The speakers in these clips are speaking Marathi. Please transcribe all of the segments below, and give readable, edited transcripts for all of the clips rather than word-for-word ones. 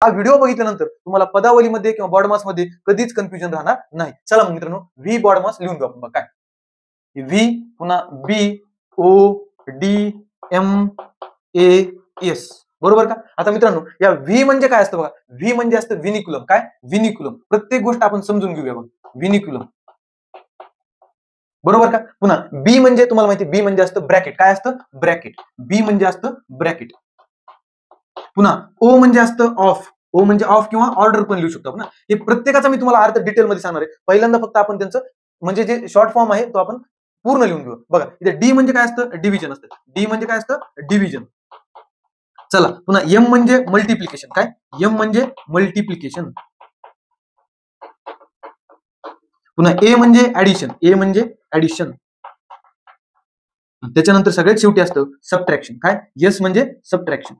हा व्हिडिओ बघितल्यानंतर तुम्हाला पदावलीमध्ये किंवा बॉडमास मध्ये कधीच कन्फ्युजन राहणार नाही. चला मग मित्रांनो, व्ही बॉडमास लिहून घेऊ आपण. काय व्ही, पुन्हा B O D M A S, बरोबर का? आता मित्रांनो, या व्ही म्हणजे काय असतं बघा. व्ही म्हणजे असतं व्हिनिक्युलम. काय व्हिनिक्युलम? प्रत्येक गोष्ट आपण समजून घेऊया बघा. व्हिनिक्युलम, बरोबर का? पुन्हा बी म्हणजे तुम्हाला माहिती, बी म्हणजे असतं ब्रॅकेट. काय असतं? ब्रॅकेट. बी म्हणजे असतं ब्रॅकेट. पुन्हा ओ म्हणजे असतं ऑफ. ओ म्हणजे ऑफ किंवा ऑर्डर पण लिहू शकतो आपण. हे प्रत्येकाचा मी तुम्हाला अर्थ डिटेल मध्ये सांगणार आहे. पहिल्यांदा फक्त आपण त्यांचं म्हणजे जे शॉर्ट फॉर्म आहे तो आपण पूर्ण लिहून घेऊ. बघा इथे डी म्हणजे काय असतं? डिव्हिजन असतं. डी म्हणजे काय असतं? डिव्हिजन. चला पुन्हा एम म्हणजे मल्टिप्लिकेशन. काय एम म्हणजे मल्टिप्लिकेशन. पुन्हा ए म्हणजे ऍडिशन. ए म्हणजे ऍडिशन. त्याच्यानंतर सगळ्यात शेवटी असतं सबट्रॅक्शन. काय येस म्हणजे सबट्रॅक्शन.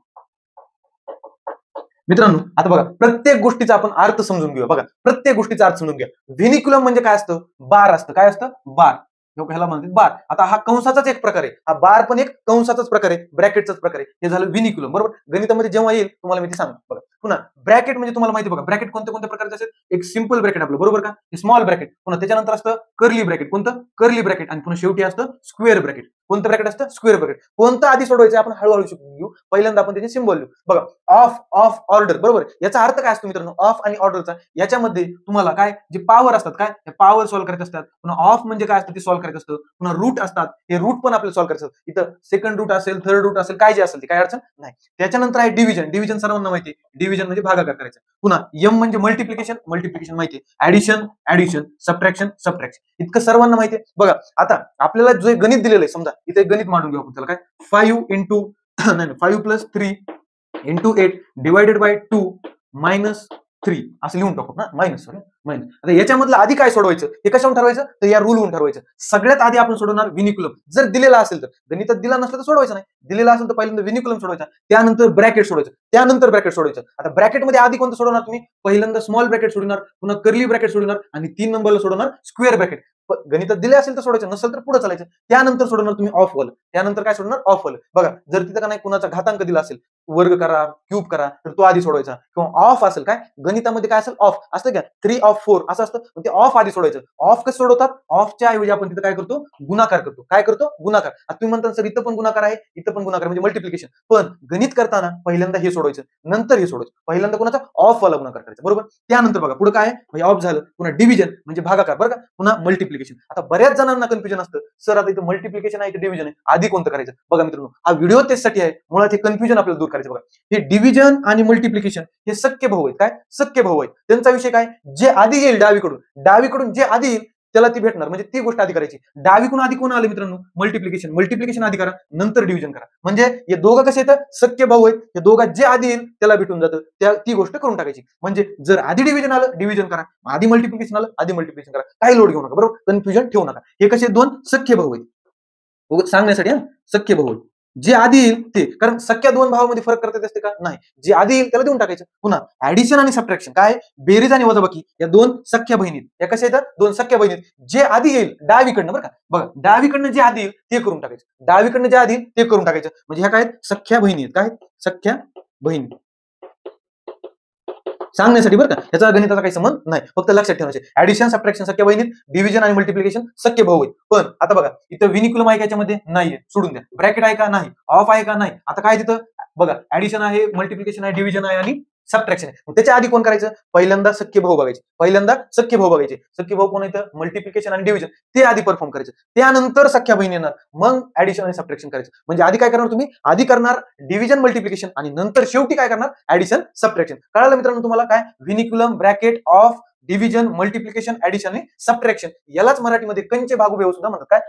मित्रांनो आता बघा, प्रत्येक गोष्टीचा आपण अर्थ समजून घेऊया. बघा प्रत्येक गोष्टीचा अर्थ समजून घ्या. व्हिनिक्युलम म्हणजे काय असतं? बार असतं. काय असतं? बार. ह्याला म्हणतात बार. आता हा कंसाचाच एक प्रकार आहे. हा बार पण एक कंसाचाच प्रकार आहे, ब्रॅकेटचाच प्रकार आहे. हे झालं व्हिनिक्युलम, बरोबर. गणितामध्ये जेव्हा येईल तुम्हाला मी ते सांगतो. बघा पुन्हा ब्रॅकेट म्हणजे तुम्हाला माहिती बघा, ब्रॅकेट कोणत्या कोणत्या प्रकारचे असतात. एक सिंपल ब्रॅकेट आपलं, बरोबर का? Small bracket. पुन्हा त्याच्यानंतर असतं कर्ली ब्रॅकेट. कोणतं? Curly bracket. आणि पुन्हा शेवटी असतं स्क्वेअर ब्रॅकेट. कोणतं ब्रॅकेट असतं? Square bracket. कोणतं आधी सोडवायचं आपण हळूहळू शिकून घेऊ. पहिल्यांदा आपण त्याचे सिंबल लिहू. बघा ऑफ, ऑफ, ऑर्डर, बरोबर. याचा अर्थ काय असतो मित्रांनो? ऑफ आणि ऑर्डरचा याच्यामध्ये तुम्हाला काय जे पॉवर असतात, काय पॉवर सॉल्व्ह करायचे असतात. पुन्हा ऑफ म्हणजे काय असतं ते सॉल्व्ह करायचं असतं. पुन्हा रूट असतात, हे रूट पण आपल्याला सॉल्व्ह करायचं असतं. इथं सेकंड रूट असेल, थर्ड रूट असेल, काय जे असेल ते काय अडचण नाही. त्याच्यानंतर आहे डिव्हिजन. डिव्हिजन सर्वांना माहिती आहे. डिव्हिजन म्हणजे भागाकार करायचं. पुन्हा एम म्हणजे मल्टिप्लिकेशन. मल्टिप्लिकेशन माहिती आहे. ऍडिशन, ऍडिशन, सबट्रॅक्शन, सबट्रॅक्शन, इतकं सर्वांना माहिती आहे. बघा आता आपल्याला जे गणित दिलेलं आहे, समजा इथे गणित मांडून घेऊ आपण. त्याला काय 5 इंटू नाही 5 plus 3 into 8 divided by 2 minus 3 असं लिहून टाकू ना. Minus minus. आता याच्यामधलं आधी काय सोडवायचं हे कशावरून ठरवायचं? तर या रूलवरून ठरवायचं. सगळ्यात आधी आपण सोडवणार व्हिनिक्युलम. जर दिलेला असेल तर, गणितात दिला नसलं तर सोडवायचं नाही. दिलेला असेल तर पहिल्यांदा व्हिनिक्युलम सोडवायचा, त्यानंतर ब्रॅकेट सोडवायचं, त्यानंतर ब्रॅकेट सोडवायचं. आता ब्रॅकेट मध्ये आधी कोणतं सोडवणार तुम्ही? पहिल्यांदा स्मॉल ब्रॅकेट सोडवणार, पुन्हा कर्ली ब्रॅकेट सोडवणार आणि 3 नंबरला सोडवणार स्क्वेअर ब्रॅकेट. गणितात दिले असेल तर सोडायचं, नसेल तर पुढे चालायचं. त्यानंतर सोडवणार तुम्ही ऑफ वाला. त्यानंतर काय सोडणार? ऑफ वाला. बघा जर तिथं का नाही कुणाचा घातांक दिला असेल, वर्ग करा, क्यूब करा, तर तो आधी सोडवायचा. किंवा ऑफ असेल, काय गणितामध्ये काय असेल? ऑफ असतं का 3 ऑफ 4 असं असतं, ते ऑफ आधी सोडवायचं. ऑफ कसं सोडवतात? ऑफच्या ऐवजी आपण तिथं काय करतो? गुणाकार करतो. काय करतो? गुणाकार. आता तुम्ही म्हणता सर इथं पण गुणाकार आहे, इथं पण गुणाकार म्हणजे मल्टिप्लिकेशन. पण गणित करताना पहिल्यांदा हे सोडवायचं, नंतर हे सोडवायचं. पहिल्यांदा कोणाचा? ऑफ वाला गुणाकार करायचा, बरोबर. त्यानंतर बघा पुढे काय म्हणजे ऑफ झालं, पुन्हा डिव्हिजन म्हणजे भागाकार, बरं का. पुन्हा मल्टिप्लिकेशन. आता बऱ्याच जणांना कन्फ्युजन असतं, सर आता इथं मल्टिप्लिकेशन आहे की डिव्हिजन आहे, आधी कोणतं करायचं? बघा मित्रांनो, हा व्हिडिओ त्यासाठी आहे, मुळात हे कन्फ्युजन आपल्याला दूर करायचं. बघा हे डिव्हिजन आणि मल्टिप्लिकेशन हे सख्य भाऊ आहेत. काय सख्य भाऊ आहेत? त्यांचा विषय काय? जे आधी येईल डावीकडून जे आधी येईल त्याला ती भेटणार, म्हणजे ती गोष्ट आधी करायची. डावीकडून आधी कोण आले मित्रांनो? मल्टिप्लिकेशन. मल्टिप्लिकेशन आधी करा, नंतर डिव्हिजन करा. म्हणजे हे दोघं कसे येतं? सख्य भाऊ आहेत. हे दोघात जे आधी येईल त्याला भेटून जातं, ती गोष्ट करून टाकायची. म्हणजे जर आधी डिव्हिजन आलं, डिव्हिजन करा. आधी मल्टिप्लिकेशन आलं, आधी मल्टिप्लिकेशन करा. काही लोड घेऊ नका, बरोबर. कन्फ्युजन ठेवू नका. हे कसे दोन सख्य भाऊ आहेत सांगण्यासाठी. सख्य भाऊ आहेत. जे आधी येईल ते, कारण सख्या दोन भावामध्ये फरक करता येत असते का? नाही. जे आधी येईल त्याला देऊन टाकायचं. पुन्हा ऍडिशन आणि सबट्रॅक्शन काय? बेरीज आणि वजाबाकी या दोन सख्या बहिणीत. या कशा येतात? दोन सख्या बहिणीत. जे आधी येईल डावीकडनं, बरं का. बघा डावीकडनं जे आधी येईल ते करून टाकायचं, डावीकडनं जे आधी येईल ते करून टाकायचं. म्हणजे ह्या काय सख्या बहिणी आहेत. काय सख्या बहिणी सांगण्यासाठी, बरं का. याचा गणिताचा काही संबंध नाही, फक्त लक्षात ठेवायचे. ऍडिशन, सबट्रॅक्शन सख्या बहिणीत, डिव्हिजन आणि मल्टिप्लिकेशन सख्य भाऊ आहेत. पण आता बघा इथं व्हिनिक्युलम आहे का? याच्यामध्ये नाहीये, सोडून द्या. ब्रॅकेट आहे का? नाही. ऑफ आहे का? नाही. आता काय तिथं बघा ऍडिशन आहे, मल्टिप्लिकेशन आहे, डिव्हिजन आहे आणि सबट्रॅक्शन आहे. त्याच्या आधी कोण करायचं? पहिल्यांदा सख्य भाऊ बघायचे. पहिल्यांदा सख्य भाऊ बघायचे. सख्य भाऊ कोण येतं? मल्टिप्लिकेशन आणि डिव्हिजन ते आधी परफॉर्म करायचं. त्यानंतर सख्या बहिणी येणार, मग ऍडिशन आणि सबट्रॅक्शन करायचं. म्हणजे आधी काय करणार तुम्ही? आधी करणार डिव्हिजन, मल्टिप्लिकेशन आणि नंतर शेवटी काय करणार? Addition, subtraction. कळालं मित्रांनो तुम्हाला? काय vinculum, bracket, of, division, multiplication, addition आणि सबट्रॅक्शन यालाच मराठीमध्ये कंचे भागू सुद्धा म्हणतात. काय